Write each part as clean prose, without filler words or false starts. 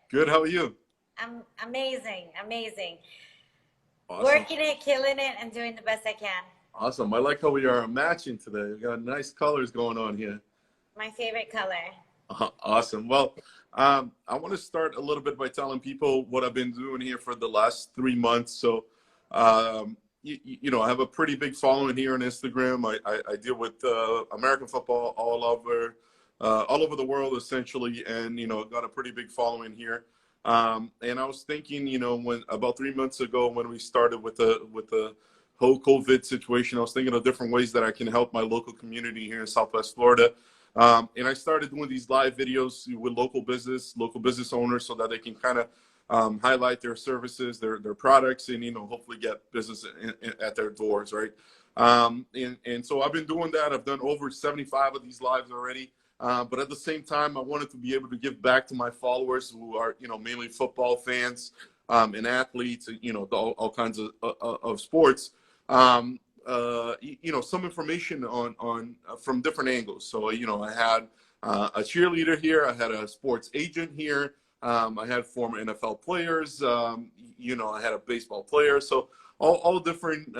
Good. How are you? I'm amazing, amazing. Awesome. Working it, killing it, and doing the best I can. Awesome. I like how we are matching today. We got nice colors going on here. My favorite color. Awesome. Well, I want to start a little bit by telling people what I've been doing here for the last 3 months. So, I have a pretty big following here on Instagram. I deal with American football all over the world, essentially, and got a pretty big following here. And I was thinking, when about 3 months ago, when we started with the whole COVID situation, I was thinking of different ways that I can help my local community here in Southwest Florida. And I started doing these live videos with local business owners, so that they can kind of highlight their services, their products, and hopefully get business at their doors, right? And so I've been doing that. I've done over 75 of these lives already. But at the same time, I wanted to be able to give back to my followers who are mainly football fans and athletes, all kinds of sports. Some information on from different angles. So, I had a cheerleader here. I had a sports agent here. I had former NFL players. I had a baseball player. So all different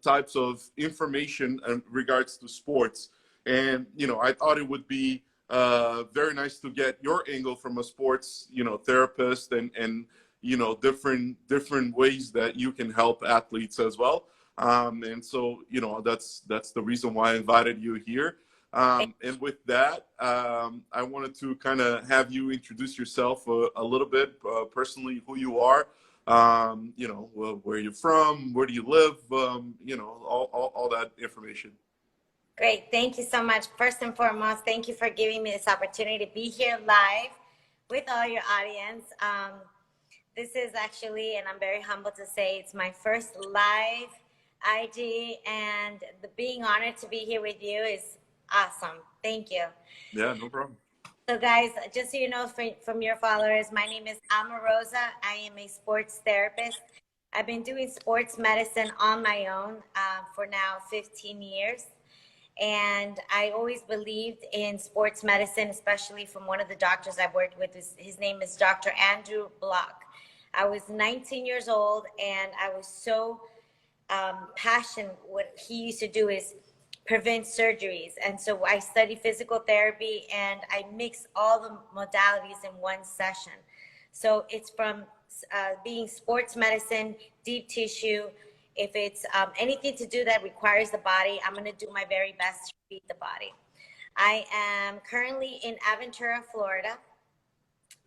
types of information in regards to sports. And, I thought it would be very nice to get your angle from a sports, therapist and different ways that you can help athletes as well. And so, that's the reason why I invited you here. And with that, I wanted to kind of have you introduce yourself a little bit, personally, who you are, where you're from, where do you live, all that information. Great. Thank you so much. First and foremost, thank you for giving me this opportunity to be here live with all your audience. This is actually, and I'm very humble to say, it's my first live IG, and being honored to be here with you is awesome. Thank you. Yeah, no problem. So guys, just so you know from your followers, my name is Alma Rosa. I am a sports therapist. I've been doing sports medicine on my own for now 15 years. And I always believed in sports medicine, especially from one of the doctors I've worked with. His name is Dr. Andrew Block. I was 19 years old, and I was so passionate. What he used to do is prevent surgeries. And so I studied physical therapy, and I mix all the modalities in one session. So it's from being sports medicine, deep tissue. If it's anything to do that requires the body, I'm going to do my very best to treat the body. I am currently in Aventura, Florida,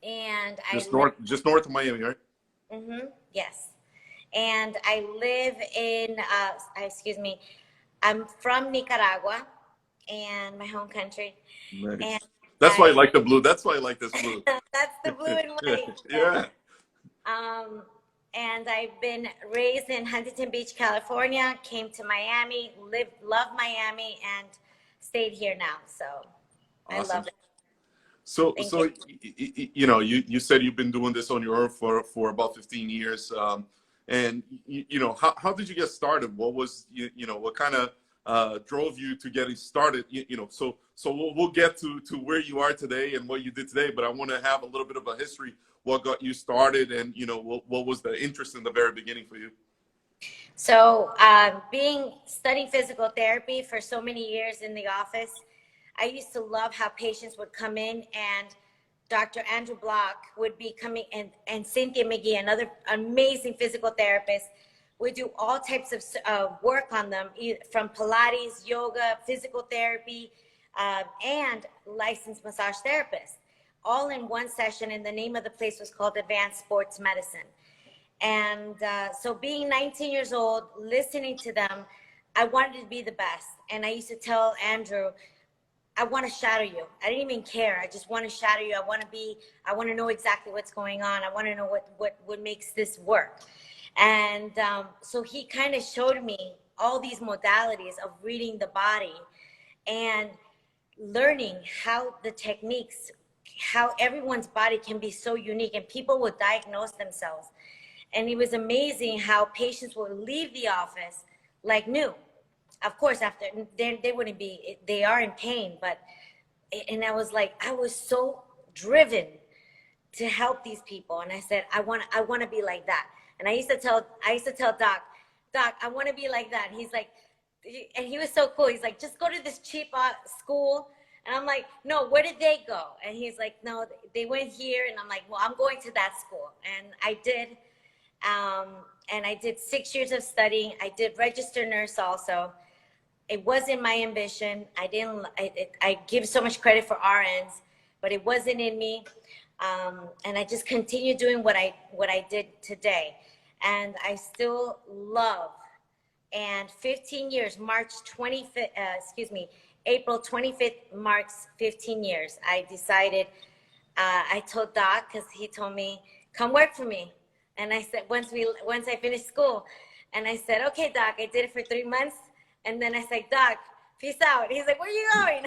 and just north of Miami, right? Yes. And I live in, I'm from Nicaragua, and my home country. Nice. And that's why I like the blue. That's why I like this blue. That's the blue and white. Yeah. And I've been raised in Huntington Beach, California, came to Miami, loved Miami, and stayed here now. So Awesome. I love it. So you said you've been doing this on your own for about 15 years. And how did you get started? What was what kind of drove you to getting started? So we'll get to where you are today and what you did today. But I want to have a little bit of a history. What got you started, and what was the interest in the very beginning for you? So studying physical therapy for so many years in the office, I used to love how patients would come in, and Dr. Andrew Block would be coming, and Cynthia McGee, another amazing physical therapist, would do all types of work on them, from Pilates, yoga, physical therapy, and licensed massage therapists, all in one session. And the name of the place was called Advanced Sports Medicine. And so being 19 years old, listening to them, I wanted to be the best. And I used to tell Andrew, I want to shadow you. I didn't even care. I just want to shadow you. I want to know exactly what's going on. I want to know what makes this work. And so he kind of showed me all these modalities of reading the body and learning how the techniques, how everyone's body can be so unique, and people will diagnose themselves. And it was amazing how patients will leave the office like new. Of course, after they wouldn't be, they are in pain, but, and I was like, I was so driven to help these people. And I said, I want to be like that. And I used to tell Doc, I want to be like that. And he's like, and he was so cool. He's like, just go to this cheap school. And I'm like, no, where did they go? And he's like, no, they went here. And I'm like, well, I'm going to that school. And I did. And I did 6 years of studying. I did register nurse also. It wasn't my ambition. I give so much credit for RNs, but it wasn't in me. And I just continued doing what I did today. And I still love. And 15 years, April 25th marks 15 years. I decided, I told Doc, because he told me, come work for me. And I said, once I finished school, and I said, okay, Doc, I did it for 3 months. And then I said, Doc, peace out. He's like, where are you going?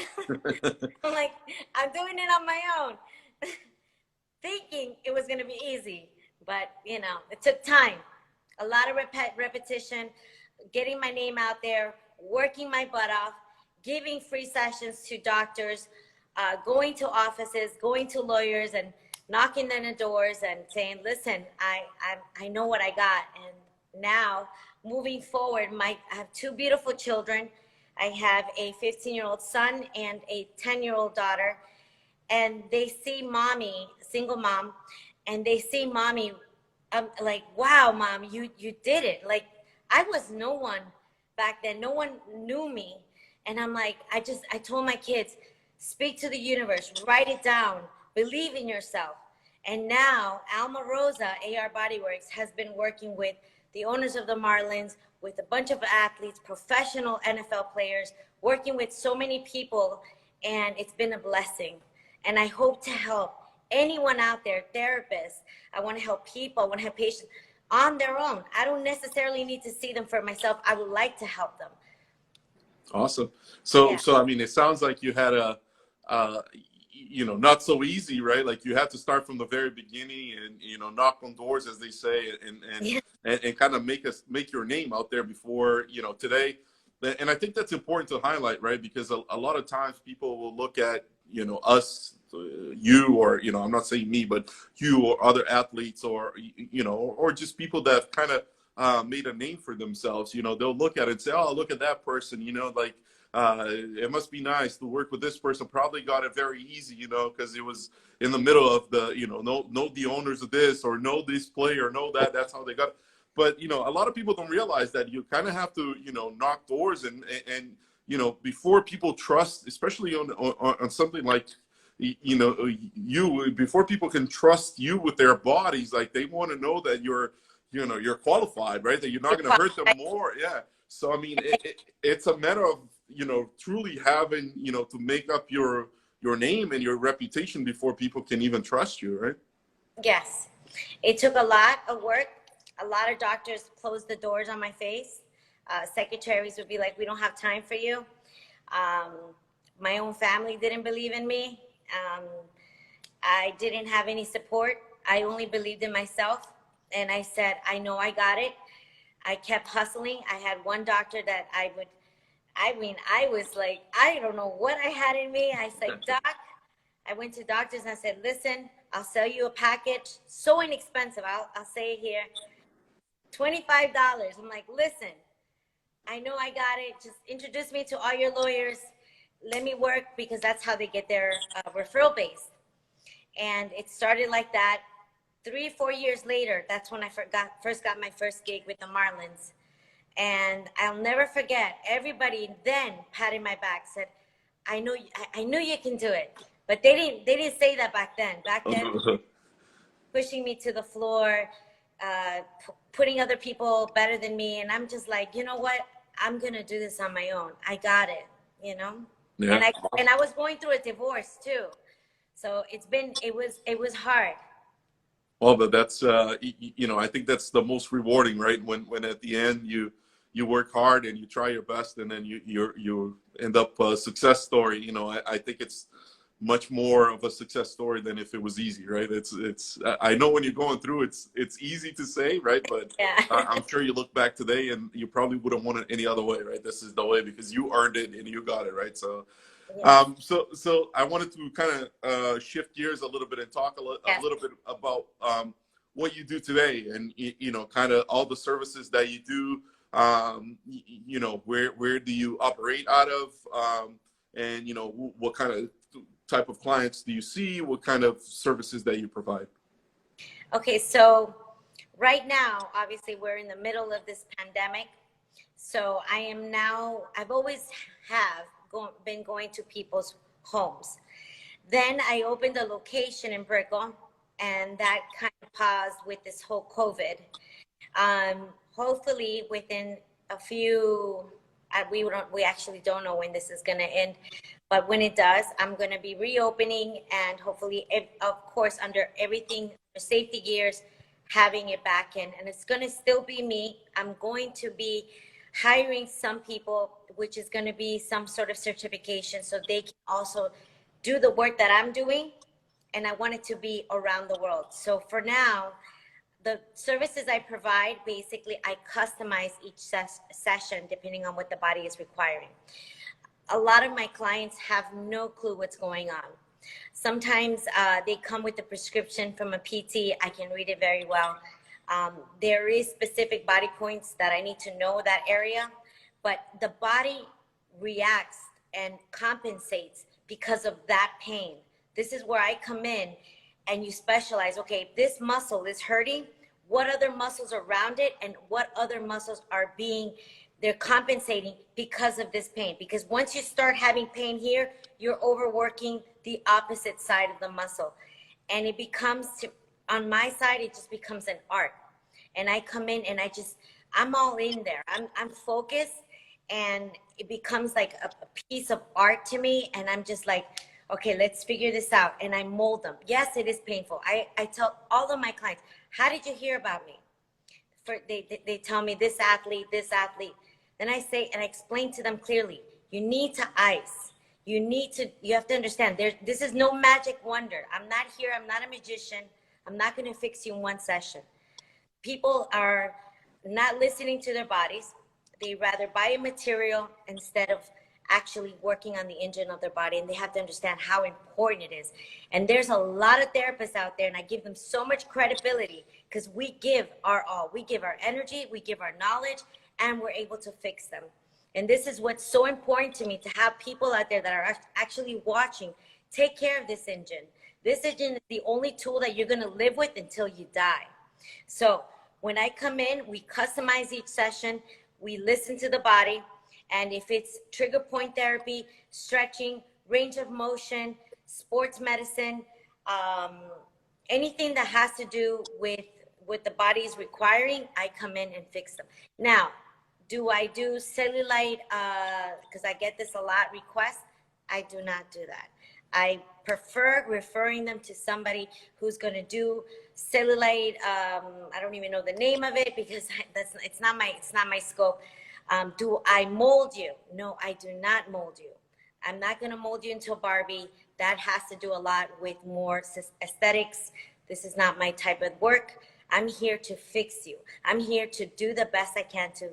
I'm like, I'm doing it on my own. Thinking it was going to be easy, but it took time, a lot of repetition, getting my name out there, working my butt off, giving free sessions to doctors, going to offices, going to lawyers, and knocking on the doors and saying, listen, I know what I got. And now moving forward, I have 2 beautiful children. I have a 15-year-old son and a 10-year-old daughter. And they see mommy, single mom, and they see mommy, like, wow, mom, you did it. Like, I was no one back then. No one knew me. And I'm like, I told my kids, speak to the universe, write it down, believe in yourself. And now Alma Rosa, AR Bodyworks, has been working with the owners of the Marlins, with a bunch of athletes, professional NFL players, working with so many people, and it's been a blessing. And I hope to help anyone out there, therapists. I want to help people. I want to help patients on their own. I don't necessarily need to see them for myself. I would like to help them. Awesome. So, Yeah. I mean, it sounds like you had a, not so easy, right? Like you had to start from the very beginning and, knock on doors, as they say, and kind of make your name out there before, today. And I think that's important to highlight, right? Because a lot of times people will look at, us, you, or, I'm not saying me, but you or other athletes or, or just people that have kind of made a name for themselves. They'll look at it and say, oh, look at that person, like, it must be nice to work with this person. Probably got it very easy, because it was in the middle of the, know the owners of this, or know this player, know that. That's how they got it. But, a lot of people don't realize that you kind of have to, knock doors and before people trust, especially on something like, before people can trust you with their bodies, like they want to know that you're qualified, right? That you're not going to hurt them more. Yeah. So, I mean, it's a matter of, truly having, to make up your name and your reputation before people can even trust you, right? Yes. It took a lot of work. A lot of doctors closed the doors on my face. Secretaries would be like, we don't have time for you. My own family didn't believe in me. I didn't have any support. I only believed in myself. And I said, I know I got it. I kept hustling. I had one doctor that I was like, I don't know what I had in me. I said, Doc, I went to doctors and I said, listen, I'll sell you a package. So inexpensive. I'll say it here. $25. I'm like, listen, I know I got it. Just introduce me to all your lawyers. Let me work, because that's how they get their referral base. And it started like that. 3-4 years later, that's when I first got my first gig with the Marlins. And I'll never forget, everybody then patted my back, said, I knew you can do it. But they didn't say that back then. Back then, pushing me to the floor, putting other people better than me. And I'm just like, you know what? I'm going to do this on my own. I got it, Yeah. And I was going through a divorce too. So it was hard. Well, but that's, I think that's the most rewarding, right? When at the end you work hard and you try your best, and then you end up a success story. I think it's much more of a success story than if it was easy, right? It's I know when you're going through, it's easy to say, right? But yeah. I'm sure you look back today and you probably wouldn't want it any other way, right? This is the way, because you earned it and you got it, right? So Yes. So I wanted to kind of shift gears a little bit and talk a Yes. little bit about what you do today, and kind of all the services that you do. Where do you operate out of, and what kind of type of clients do you see? What kind of services that you provide? Okay, so right now, obviously, we're in the middle of this pandemic. So I've always been going to people's homes. Then I opened a location in Brickell, and that kind of paused with this whole COVID. Hopefully within a few, we actually don't know when this is going to end, but when it does, I'm going to be reopening, and hopefully, of course, under everything, safety gears, having it back in, and it's going to still be me. I'm going to be hiring some people, which is going to be some sort of certification, so they can also do the work that I'm doing, and I want it to be around the world. So for now, the services I provide, basically, I customize each session depending on what the body is requiring. A lot of my clients have no clue what's going on. Sometimes they come with a prescription from a PT. I can read it very well. There is specific body points that I need to know that area, but the body reacts and compensates because of that pain. This is where I come in, and you specialize. Okay, if this muscle is hurting, what other muscles around it and what other muscles are they're compensating because of this pain? Because once you start having pain here, you're overworking the opposite side of the muscle. And it becomes, on my side, it just becomes an art. And I come in and I'm all in there. I'm focused, and it becomes like a piece of art to me. And I'm just like, okay, let's figure this out. And I mold them. Yes, it is painful. I tell all of my clients, how did you hear about me? They tell me this athlete. Then I say, and I explain to them clearly, you need to ice. You have to understand, this is no magic wonder. I'm not here. I'm not a magician. I'm not going to fix you in one session. People are not listening to their bodies. They rather buy a material instead of actually working on the engine of their body, and they have to understand how important it is. And there's a lot of therapists out there, and I give them so much credibility because we give our all. We give our energy, we give our knowledge, and we're able to fix them. And this is what's so important to me, to have people out there that are actually watching. Take care of this engine. This engine is the only tool that you're going to live with until you die. So when I come in, we customize each session. We listen to the body. And if it's trigger point therapy, stretching, range of motion, sports medicine, anything that has to do with what the body is requiring, I come in and fix them. Now, do I do cellulite? Because I get this a lot, request. I do not do that. I prefer referring them to somebody who's going to do cellulite. I don't even know the name of it because it's not my scope. Do I mold you? No, I do not mold you. I'm not going to mold you into a Barbie. That has to do a lot with more aesthetics. This is not my type of work. I'm here to fix you. I'm here to do the best I can to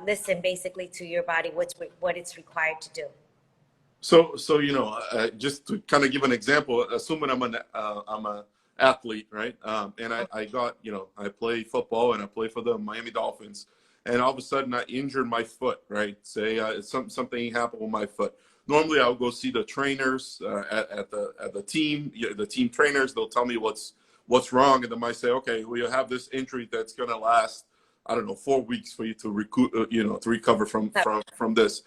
listen basically to your body, what it's required to do. So just to kind of give an example, assuming I'm an athlete, right? And I got, I play football and I play for the Miami Dolphins, and all of a sudden I injured my foot, right? Say something happened with my foot. Normally I'll go see the trainers at the team trainers. They'll tell me what's wrong, and they might say, okay, well, you have this injury that's gonna last, I don't know, 4 weeks for you to recover from this.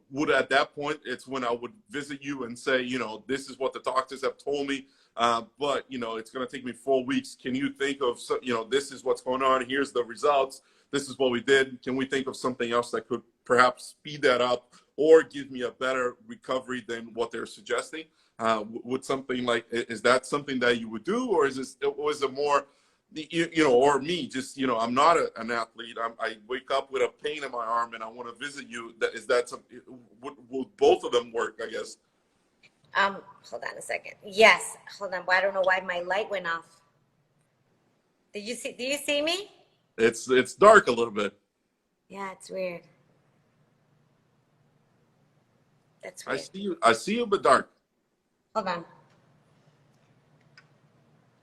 Would at that point, it's when I would visit you and say, this is what the doctors have told me, but it's going to take me 4 weeks. Can you think of, this is what's going on. Here's the results. This is what we did. Can we think of something else that could perhaps speed that up or give me a better recovery than what they're suggesting? Would something like, is that something that you would do, or is it more, or me, just, I'm not an athlete. I wake up with a pain in my arm and I want to visit you. Is that something, would both of them work, I guess? Hold on a second. Yes, hold on. I don't know why my light went off. Do you see me? It's dark a little bit. Yeah, it's weird. That's I weird. see you. I see you, but dark. Hold on.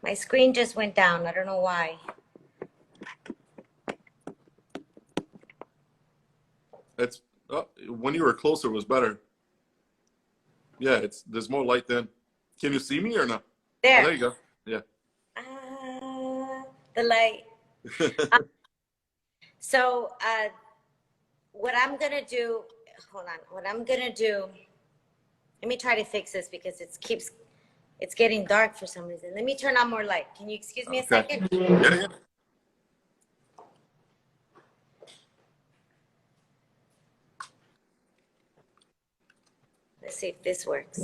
My screen just went down. I don't know why. It's when you were closer was better. Yeah, there's more light then. Can you see me or not? Oh, There. there you go. Yeah. The light. So what I'm gonna do, hold on. What I'm gonna do, let me try to fix this because it's getting dark for some reason. Let me turn on more light. Can you excuse me a Okay. second? Yeah, yeah. Let's see if this works.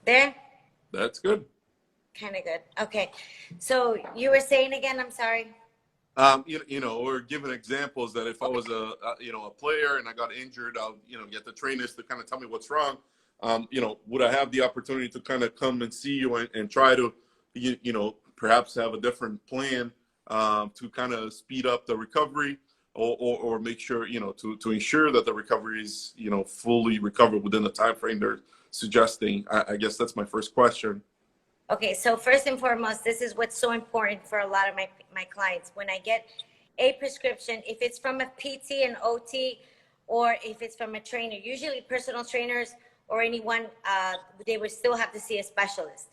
There? That's good. Kind of good. Okay. So you were saying again, I'm sorry. Or giving examples that if I was a player and I got injured, I'll, get the trainers to kind of tell me what's wrong. Would I have the opportunity to kind of come and see you and try to, perhaps have a different plan to kind of speed up the recovery or make sure, to ensure that the recovery is, fully recovered within the time frame they're suggesting? I guess that's my first question. Okay, so first and foremost, this is what's so important for a lot of my clients. When I get a prescription, if it's from a PT and OT, or if it's from a trainer, usually personal trainers or anyone, they would still have to see a specialist.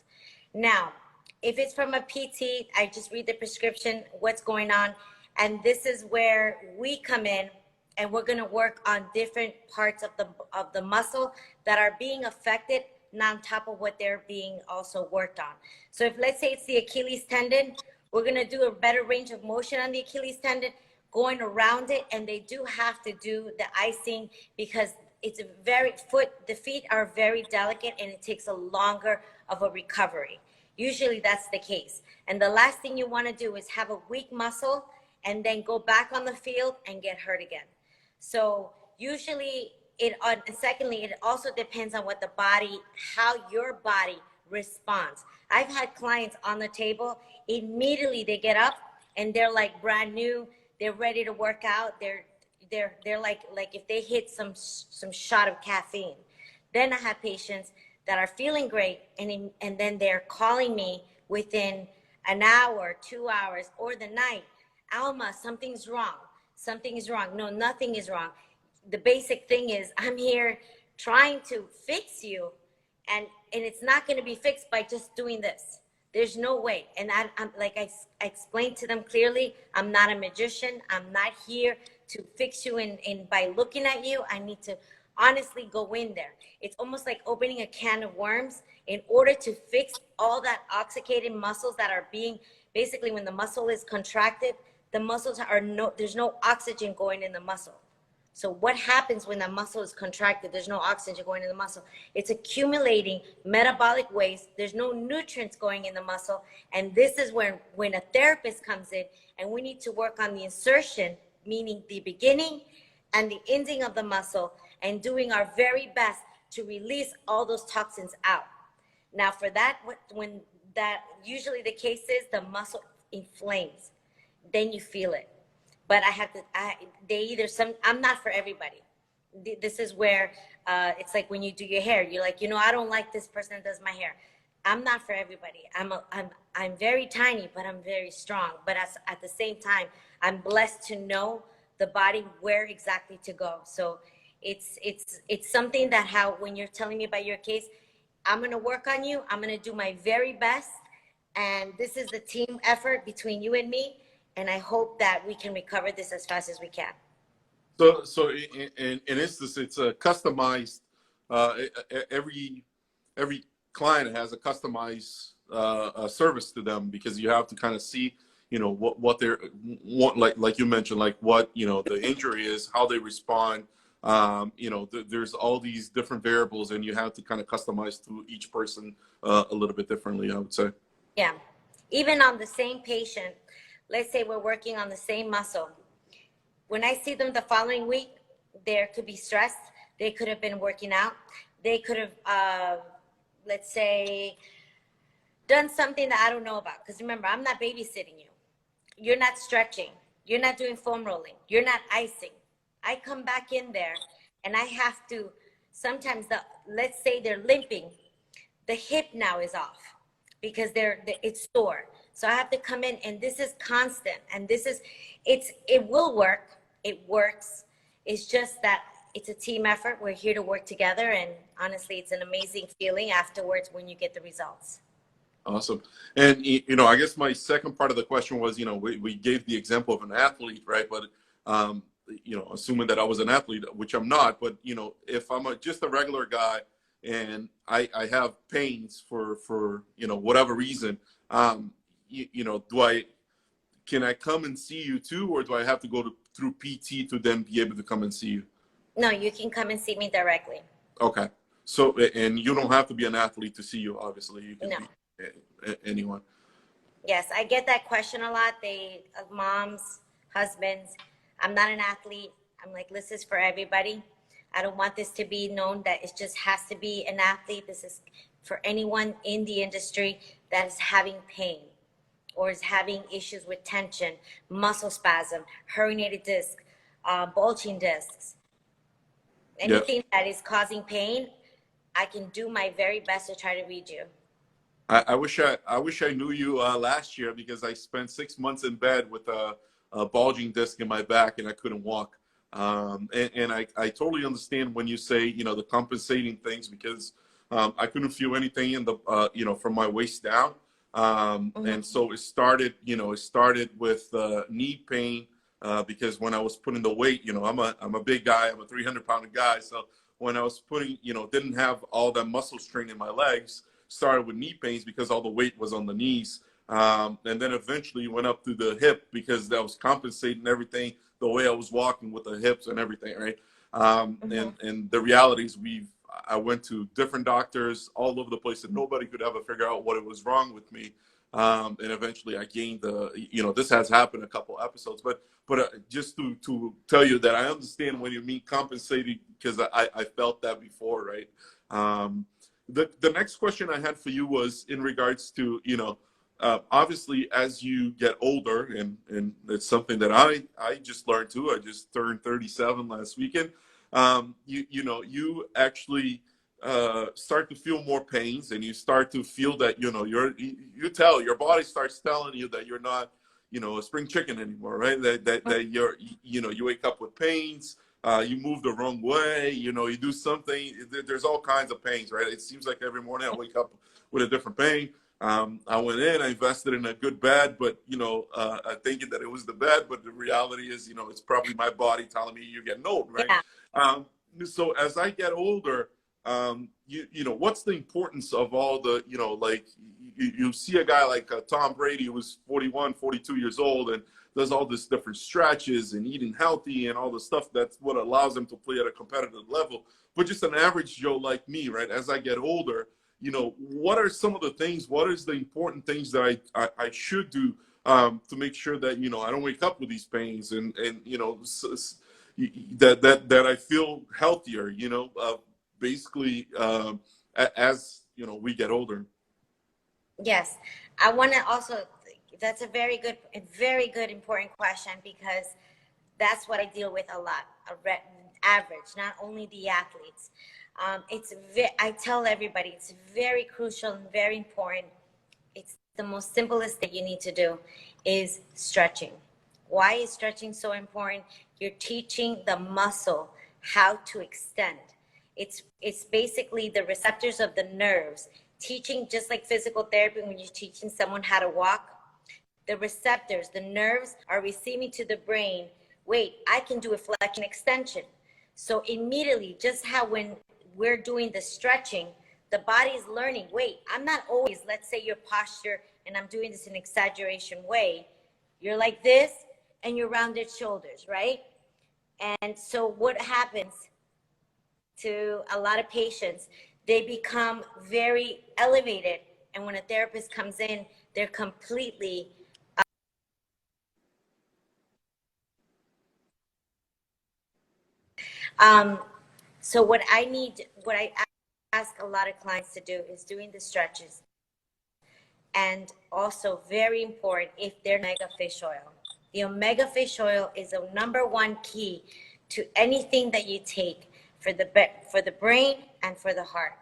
Now, if it's from a PT, I just read the prescription, what's going on, and this is where we come in, and we're going to work on different parts of the muscle that are being affected, not on top of what they're being also worked on. So if, let's say it's the Achilles tendon, we're going to do a better range of motion on the Achilles tendon, going around it, and they do have to do the icing because it's the feet are very delicate and it takes a longer of a recovery. Usually that's the case. And the last thing you want to do is have a weak muscle and then go back on the field and get hurt again. So usually secondly, it also depends on how your body responds. I've had clients on the table, immediately they get up and they're like brand new, they're ready to work out. They're like if they hit some shot of caffeine. Then I have patients that are feeling great and then they're calling me within an hour, 2 hours, or the night. Alma, something's wrong. Something is wrong. No, nothing is wrong. The basic thing is I'm here trying to fix you, and it's not going to be fixed by just doing this. There's no way. And I'm like I explained to them clearly, I'm not a magician. I'm not here to fix you in by looking at you. I need to honestly go in there. It's almost like opening a can of worms in order to fix all that oxygenated muscles that are being, basically when the muscle is contracted, the muscles there's no oxygen going in the muscle. So what happens when the muscle is contracted? There's no oxygen going in the muscle. It's accumulating metabolic waste. There's no nutrients going in the muscle. And this is when a therapist comes in and we need to work on the insertion, meaning the beginning and the ending of the muscle, and doing our very best to release all those toxins out. Now for that, when that usually the case is, the muscle inflames. Then you feel it. But I'm not for everybody. This is where it's like when you do your hair, you're like, I don't like this person that does my hair. I'm not for everybody. I'm very tiny, but I'm very strong. But at the same time, I'm blessed to know the body where exactly to go. So it's something that when you're telling me about your case, I'm going to work on you. I'm going to do my very best. And this is the team effort between you and me. And I hope that we can recover this as fast as we can. So in instance, it's a customized. Every client has a customized service to them because you have to kind of see, what they're like you mentioned, like what the injury is, how they respond. There's all these different variables, and you have to kind of customize to each person a little bit differently, I would say. Yeah, even on the same patient. Let's say we're working on the same muscle. When I see them the following week, there could be stress. They could have been working out. They could have, let's say, done something that I don't know about. Because remember, I'm not babysitting you. You're not stretching. You're not doing foam rolling. You're not icing. I come back in there and I have to, sometimes let's say they're limping. The hip now is off because it's sore. So I have to come in, and this is constant, and it will work. It works. It's just that it's a team effort. We're here to work together, and honestly, it's an amazing feeling afterwards when you get the results. Awesome. And, I guess my second part of the question was, we gave the example of an athlete, right? But, assuming that I was an athlete, which I'm not, but, if I'm just a regular guy and I have pains for whatever reason, can I come and see you too, or do I have to go through PT to then be able to come and see you? No, you can come and see me directly. Okay. So, and you don't have to be an athlete to see you, obviously. You can No. be anyone. Yes, I get that question a lot. Moms, husbands, I'm not an athlete. I'm like, this is for everybody. I don't want this to be known that it just has to be an athlete. This is for anyone in the industry that is having pain or is having issues with tension, muscle spasm, herniated disc, bulging discs. Anything that is causing pain, I can do my very best to try to read you. I wish I knew you last year, because I spent 6 months in bed with a bulging disc in my back and I couldn't walk. And I totally understand when you say, the compensating things, because I couldn't feel anything in the, from my waist down. And so it started with knee pain, because when I was putting the weight, I'm a big guy, I'm a 300-pound guy. So when I was putting, didn't have all that muscle strain in my legs, started with knee pains because all the weight was on the knees. And then eventually went up to the hip, because that was compensating everything, the way I was walking with the hips and everything, right? And the reality is I went to different doctors all over the place, and nobody could ever figure out what was wrong with me. And eventually I gained this has happened a couple episodes, but just to tell you that I understand when you mean compensating, because I felt that before, right? The next question I had for you was in regards to, obviously as you get older, and it's something that I just learned too. I just turned 37 last weekend. You actually start to feel more pains, and you start to feel that, your body starts telling you that you're not, a spring chicken anymore, right? That you're, you wake up with pains. You move the wrong way, you do something, there's all kinds of pains, right? It seems like every morning I wake up with a different pain. I went in, I invested in a good bed, but, thinking that it was the bed, but the reality is, it's probably my body telling me you're getting old, right? Yeah. So as I get older, what's the importance of all the, like you see a guy like Tom Brady, who was 41, 42 years old, and does all this different stretches and eating healthy and all the stuff. That's what allows him to play at a competitive level. But just an average Joe like me, right? As I get older, what are some of the things, what is the important things that I should do to make sure that, I don't wake up with these pains, and that I feel healthier, basically, as, we get older. Yes. I want to also, that's a very good, important question, because that's what I deal with a lot, average, not only the athletes. I tell everybody, it's very crucial and very important. It's the most simplest thing you need to do is stretching. Why is stretching so important? You're teaching the muscle how to extend. It's basically the receptors of the nerves. Teaching, just like physical therapy, when you're teaching someone how to walk, the receptors, the nerves are receiving to the brain, wait, I can do a flexion extension. So immediately, just how when we're doing the stretching, the body is learning, wait, I'm not always, let's say your posture, and I'm doing this in an exaggeration way, you're like this, and you're rounded shoulders, right? And so what happens to a lot of patients, they become very elevated, and when a therapist comes in, they're completely so what I ask a lot of clients to do is doing the stretches. and also very important if they're omega fish oil. The omega fish oil is a #1 key to anything that you take for the brain and for the heart.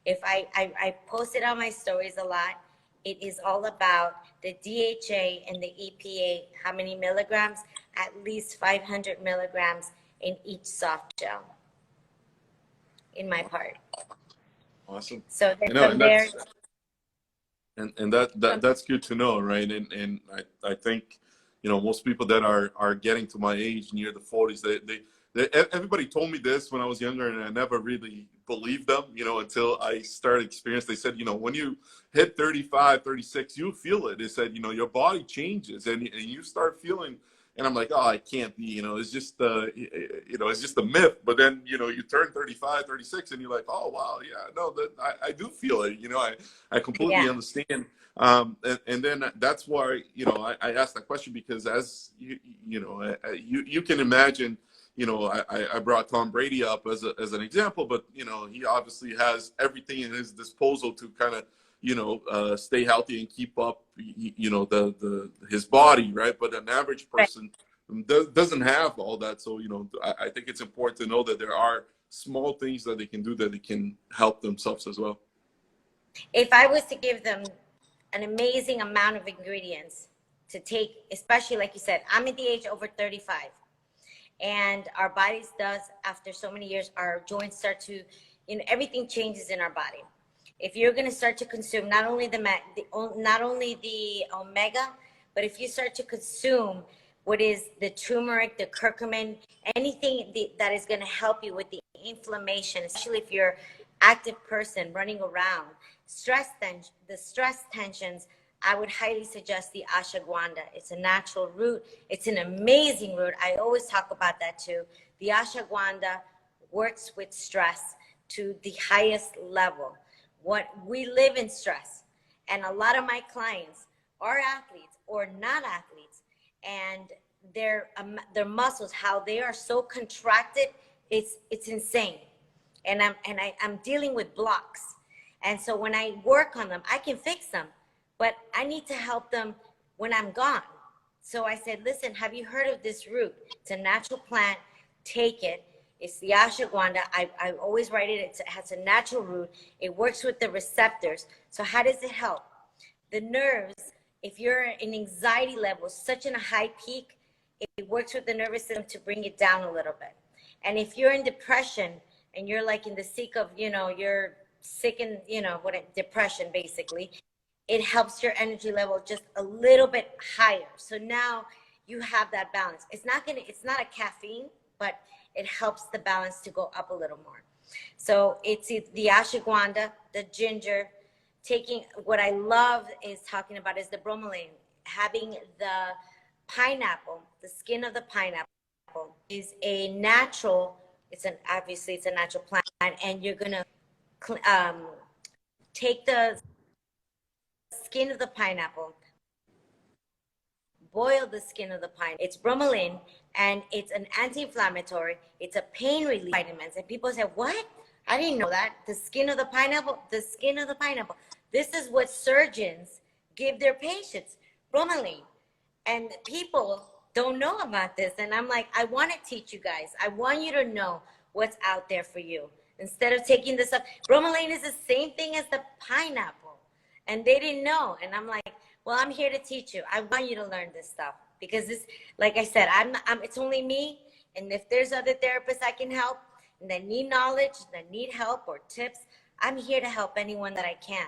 If I post it on my stories a lot, it is all about the DHA and the EPA, how many milligrams? At least 500 milligrams in each soft gel in my part. Awesome. So then I know, from there, and that's good to know, right? And I think, you know, most people that are getting to my age, near the 40s, everybody told me this when I was younger, and I never really believed them, you know, until I started experience. They said, you know, when you hit 35, 36, you feel it. They said, you know, your body changes, and you start feeling. And I'm like, oh, I can't be, you know, it's just, you know, it's just a myth. But then, you know, you turn 35, 36, and you're like, oh, wow, yeah, no, that I do feel it. You know, I completely yeah. understand. And then that's why, you know, I asked that question, because as you know, you can imagine, you know, I brought Tom Brady up as an example, but, you know, he obviously has everything in his disposal to kind of, you know, stay healthy and keep up, you know, his body, right? But an average person doesn't have all that. So, you know, I think it's important to know that there are small things that they can do that they can help themselves as well. If I was to give them an amazing amount of ingredients to take, especially like you said, I'm at the age over 35, and our bodies does, after so many years, our joints start to, you know, everything changes in our body. If you're going to start to consume not only not only the omega, but if you start to consume what is the turmeric, the curcumin, anything that is going to help you with the inflammation, especially if you're active person running around, the stress tensions, I would highly suggest the ashwagandha. It's a natural root. It's an amazing root. I always talk about that too. The ashwagandha works with stress to the highest level. What we live in stress, and a lot of my clients are athletes or not athletes, and their muscles, how they are so contracted, it's insane. And I'm dealing with blocks, and so when I work on them, I can fix them, but I need to help them when I'm gone. So I said, listen, have you heard of this root? It's a natural plant. Take it. It's the ashwagandha. I always write it. It has a natural root. It works with the receptors. So how does it help? The nerves, if you're in anxiety levels, such in a high peak, it works with the nervous system to bring it down a little bit. And if you're in depression and you're like in the sick of, you know, you're sick in, you know, depression basically, it helps your energy level just a little bit higher. So now you have that balance. It's not a caffeine, but it helps the balance to go up a little more. So it's the ashwagandha, the ginger, taking, what I love is talking about is the bromelain, having the pineapple, the skin of the pineapple is a natural, obviously it's a natural plant, and you're gonna take the skin of the pineapple, boil the skin of the pine. It's bromelain, and it's an anti-inflammatory. It's a pain relief vitamins. And people say, what? I didn't know that. The skin of the pineapple, the skin of the pineapple. This is what surgeons give their patients, bromelain. And people don't know about this. And I'm like, I want to teach you guys. I want you to know what's out there for you. Instead of taking this up, bromelain is the same thing as the pineapple. And they didn't know. And I'm like, well, I'm here to teach you. I want you to learn this stuff, because this, like I said, it's only me. And if there's other therapists I can help and that need knowledge, that need help or tips, I'm here to help anyone that I can,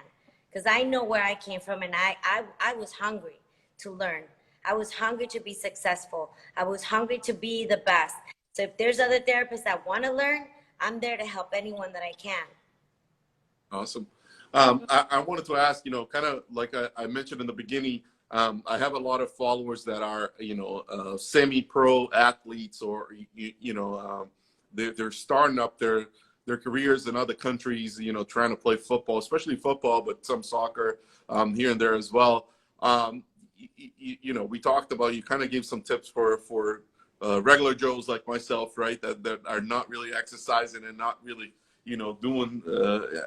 because I know where I came from, and I was hungry to learn. I was hungry to be successful. I was hungry to be the best. So if there's other therapists that want to learn, I'm there to help anyone that I can. Awesome. I wanted to ask, you know, kind of like I mentioned in the beginning, I have a lot of followers that are, you know, semi-pro athletes, or, you know, they're starting up their careers in other countries, you know, trying to play football, especially football, but some soccer here and there as well. You know, we talked about, you kind of gave some tips for regular Joes like myself, right, that are not really exercising and not really, doing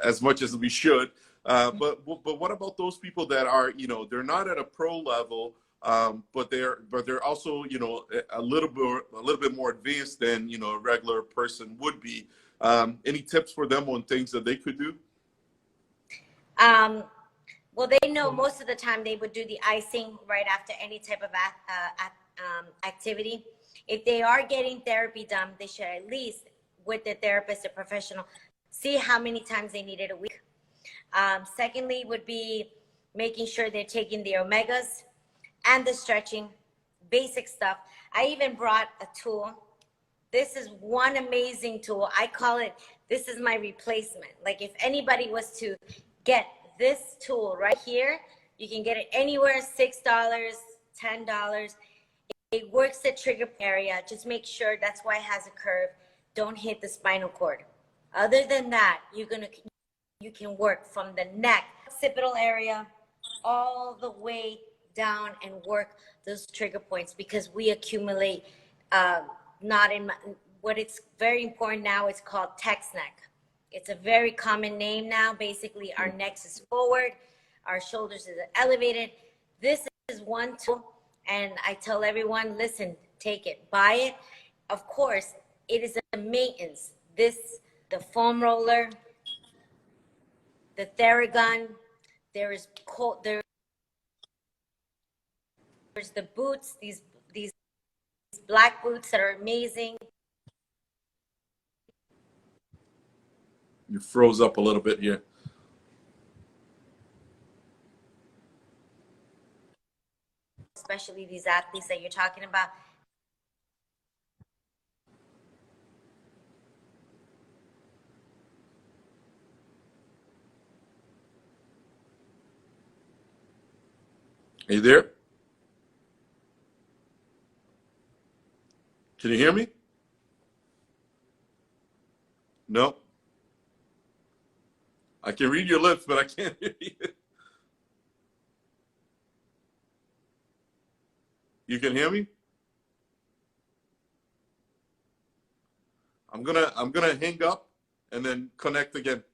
as much as we should. But what about those people that are, they're not at a pro level, but they're also, a little bit more advanced than, a regular person would be. Any tips for them on things that they could do? Well, they know most of the time they would do the icing right after any type of activity. If they are getting therapy done, they should at least, with the therapist, a professional, see how many times they need it a week. Secondly, would be making sure they're taking the omegas and the stretching, basic stuff. I even brought a tool. This is one amazing tool. I call it, this is my replacement. Like if anybody was to get this tool right here, you can get it anywhere, $6, $10. It works the trigger area. Just make sure, that's why it has a curve. Don't hit the spinal cord. Other than that, you can work from the neck, occipital area, all the way down and work those trigger points, because we accumulate, not in what it's very important now, it's called text neck. It's a very common name now. Basically, our necks is forward, our shoulders is elevated. This is one tool, and I tell everyone, listen, take it, buy it. Of course, it is a maintenance. The foam roller, the Theragun, there's the boots, these black boots that are amazing. You froze up a little bit here. Especially these athletes that you're talking about. Are you there? Can you hear me? No. I can read your lips, but I can't hear you. You can hear me? I'm gonna hang up and then connect again.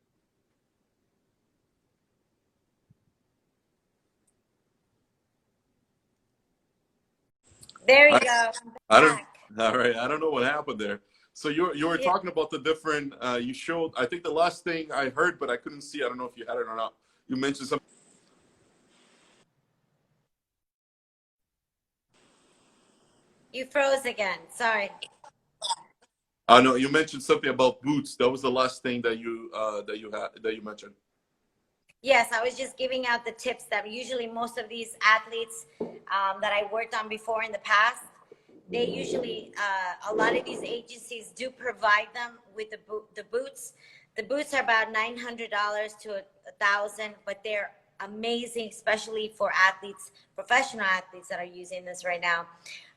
There you go. I don't. All right. I don't know what happened there. So you were talking about the different. You showed. I think the last thing I heard, but I couldn't see. I don't know if you had it or not. You mentioned something. You froze again. Sorry. I know you mentioned something about boots. That was the last thing that you mentioned. Yes, I was just giving out the tips that usually most of these athletes that I worked on before in the past, they usually, a lot of these agencies do provide them with the boots. The boots are about $900 to $1,000, but they're amazing, especially for athletes, professional athletes that are using this right now.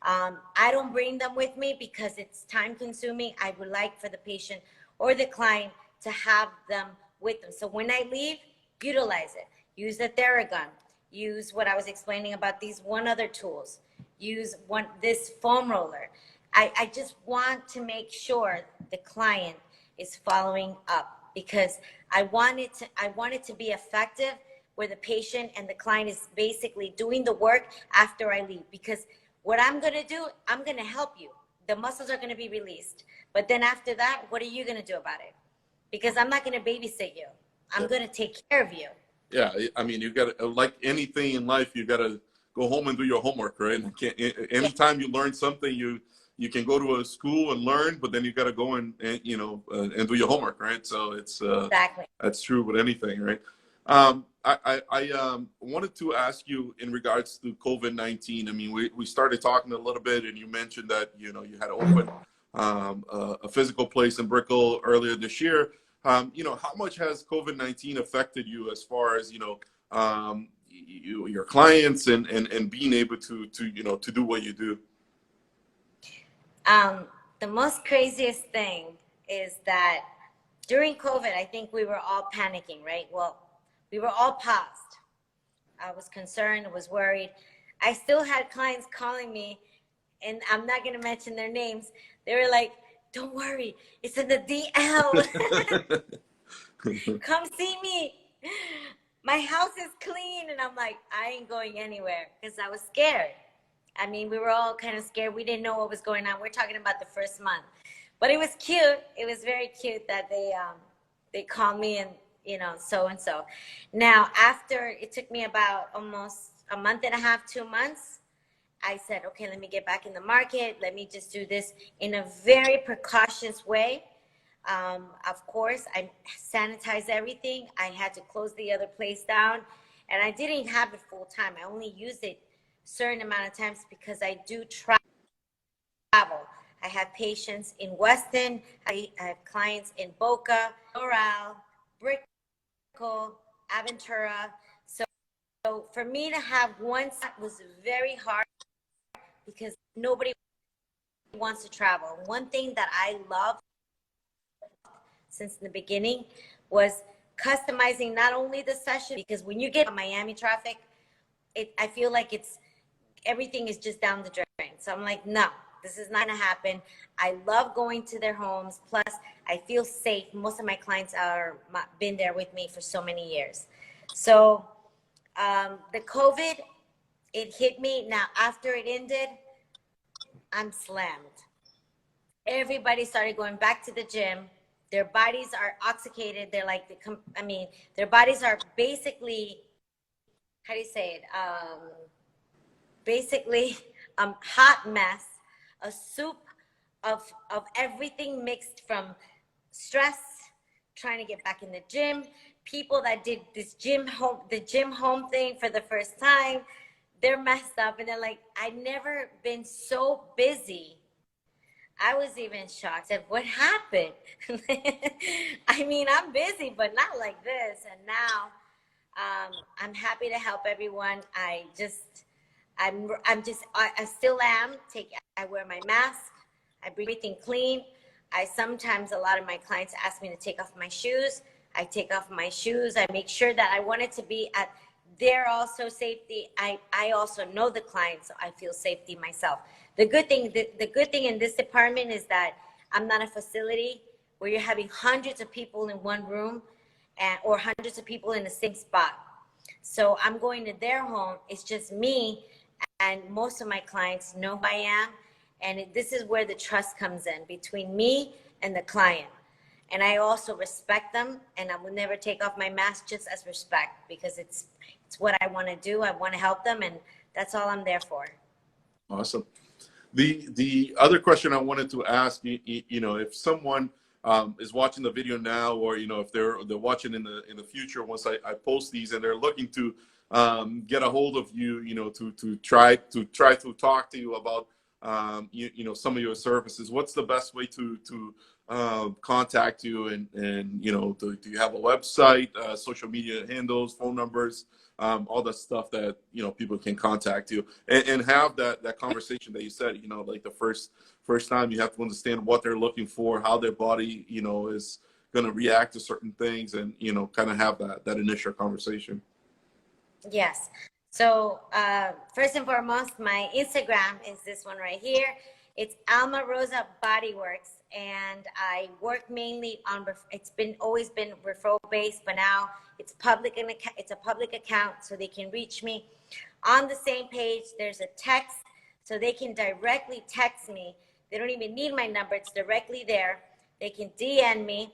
I don't bring them with me because it's time consuming. I would like for the patient or the client to have them with them. So when I leave, utilize it. Use the Theragun. Use what I was explaining about these other tools. Use this foam roller. I just want to make sure the client is following up, because I want it to be effective, where the patient and the client is basically doing the work after I leave. Because what I'm going to do, I'm going to help you. The muscles are going to be released. But then after that, what are you going to do about it? Because I'm not going to babysit you. I'm going to take care of you. Yeah, I mean, you got to, like anything in life, you got to go home and do your homework, right? Anytime you learn something, you can go to a school and learn, but then you got to go and do your homework, right? So it's exactly, that's true with anything, right? I wanted to ask you in regards to COVID-19. I mean, we started talking a little bit, and you mentioned that you had opened a physical place in Brickell earlier this year. How much has COVID-19 affected you as far as your clients and being able to do what you do? The most craziest thing is that during COVID, I think we were all panicking, right? Well, we were all paused. I was concerned, was worried. I still had clients calling me, and I'm not going to mention their names. They were like, don't worry, it's in the DL. Come see me. My house is clean. And I'm like, I ain't going anywhere because I was scared. I mean, we were all kind of scared. We didn't know what was going on. We're talking about the first month. But it was cute. It was very cute that they called me and, you know, so and so. Now, after it took me about almost a month and a half, 2 months, I said, okay, let me get back in the market. Let me just do this in a very precautious way. Of course, I sanitized everything. I had to close the other place down, and I didn't have it full time. I only used it a certain amount of times because I do travel. I have patients in Weston. I have clients in Boca, Doral, Brickell, Aventura. So for me to have one site was very hard because nobody wants to travel. One thing that I love since the beginning was customizing not only the session, because when you get Miami traffic, I feel like everything is just down the drain. So I'm like, no, this is not gonna happen. I love going to their homes. Plus, I feel safe. Most of my clients are been there with me for so many years. So the COVID, it hit me. Now, after it ended, I'm slammed. Everybody started going back to the gym. Their bodies are oxygenated. They're like, their bodies are basically, how do you say it? Basically, hot mess, a soup of everything mixed from stress, trying to get back in the gym, people that did the gym home thing for the first time, they're messed up. And they're like, I've never been so busy. I was even shocked. I said, what happened? I mean, I'm busy, but not like this. And now I'm happy to help everyone. I still am. I wear my mask. I breathe everything clean. Sometimes a lot of my clients ask me to take off my shoes. I take off my shoes. I make sure that I want it to be at their also safety. I also know the client, so I feel safety myself. The good thing in this department is that I'm not a facility where you're having hundreds of people in one room or hundreds of people in the same spot. So I'm going to their home. It's just me, and most of my clients know who I am. And this is where the trust comes in between me and the client. And I also respect them, and I will never take off my mask just as respect, because it's what I want to do. I want to help them, and that's all I'm there for. Awesome. The other question I wanted to ask, you know, if someone is watching the video now, or, you know, if they're watching in the future, once I post these, and they're looking to get a hold of you, you know, to try to talk to you about you know, some of your services, what's the best way to contact you? And you know, do you have a website, social media handles, phone numbers, all the stuff that, you know, people can contact you and have that conversation that you said, you know, like the first time you have to understand what they're looking for, how their body, you know, is going to react to certain things, and, you know, kind of have that initial conversation. Yes. So first and foremost, my Instagram is this one right here. It's Alma Rosa Bodyworks, and I work mainly on. It's always been referral based, but now it's public, and it's a public account, so they can reach me. On the same page, there's a text, so they can directly text me. They don't even need my number; it's directly there. They can DM me,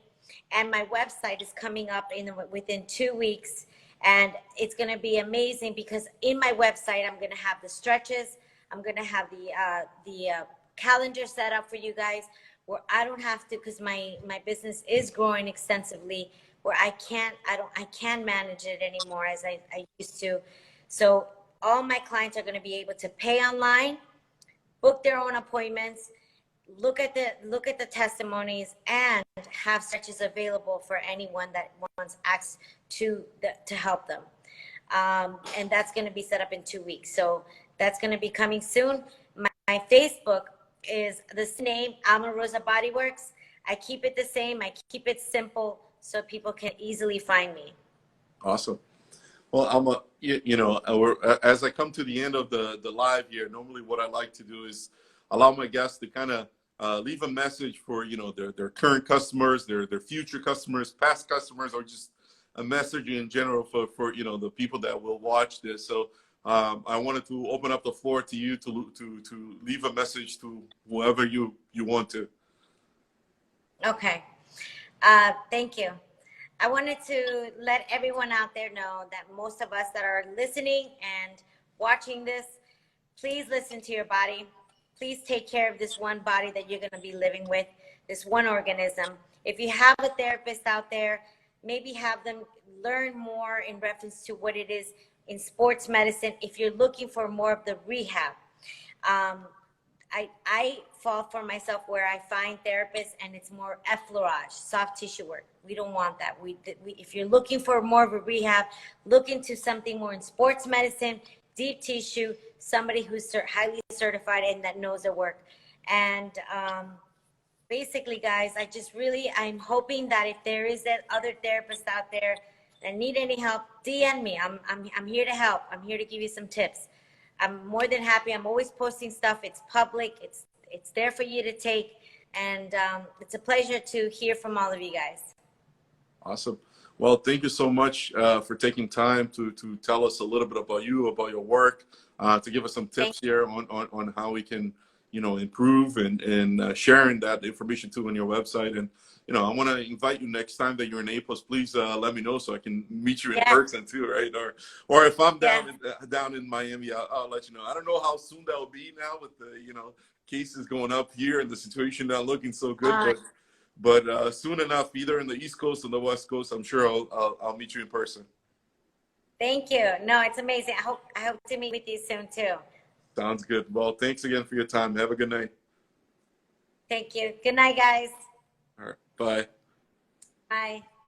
and my website is coming up within 2 weeks. And it's going to be amazing, because in my website, I'm going to have the stretches. I'm going to have the calendar set up for you guys, where I don't have to, because my business is growing extensively, where I can't manage it anymore as I used to. So all my clients are going to be able to pay online, book their own appointments, look at the testimonies, and have stretches available for anyone that wants access to help them. And that's going to be set up in 2 weeks. So that's going to be coming soon. My Facebook is the name, Alma Rosa Bodyworks. I keep it the same. I keep it simple so people can easily find me. Awesome. Well, Alma, you know, as I come to the end of the live here, normally what I like to do is allow my guests to kind of leave a message for, you know, their current customers, their future customers, past customers, or just a message in general for you know, the people that will watch this. So I wanted to open up the floor to you to leave a message to whoever you want to. Okay. Thank you. I wanted to let everyone out there know that most of us that are listening and watching this, please listen to your body. Please take care of this one body that you're going to be living with, this one organism. If you have a therapist out there, maybe have them learn more in reference to what it is in sports medicine. If you're looking for more of the rehab, I fall for myself where I find therapists and it's more effleurage, soft tissue work. We don't want that. If you're looking for more of a rehab, look into something more in sports medicine, deep tissue, somebody who's highly certified and that knows their work. And basically, guys, I'm hoping that if there is that other therapist out there that need any help, DM me. I'm here to help. I'm here to give you some tips. I'm more than happy. I'm always posting stuff. It's public. It's there for you to take. And it's a pleasure to hear from all of you guys. Awesome. Well, thank you so much for taking time to tell us a little bit about you, about your work, to give us some tips here on how we can, you know, improve and sharing that information too on your website. And, you know, I want to invite you next time that you're in Naples, please let me know so I can meet you in person too, right? Or if I'm down in Miami, I'll let you know. I don't know how soon that will be now with the, you know, cases going up here and the situation not looking so good, but soon enough, either in the East Coast or the West Coast, I'm sure I'll meet you in person. Thank you. No, it's amazing. I hope to meet with you soon too. Sounds good. Well, thanks again for your time. Have a good night. Thank you. Good night, guys. All right. Bye. Bye.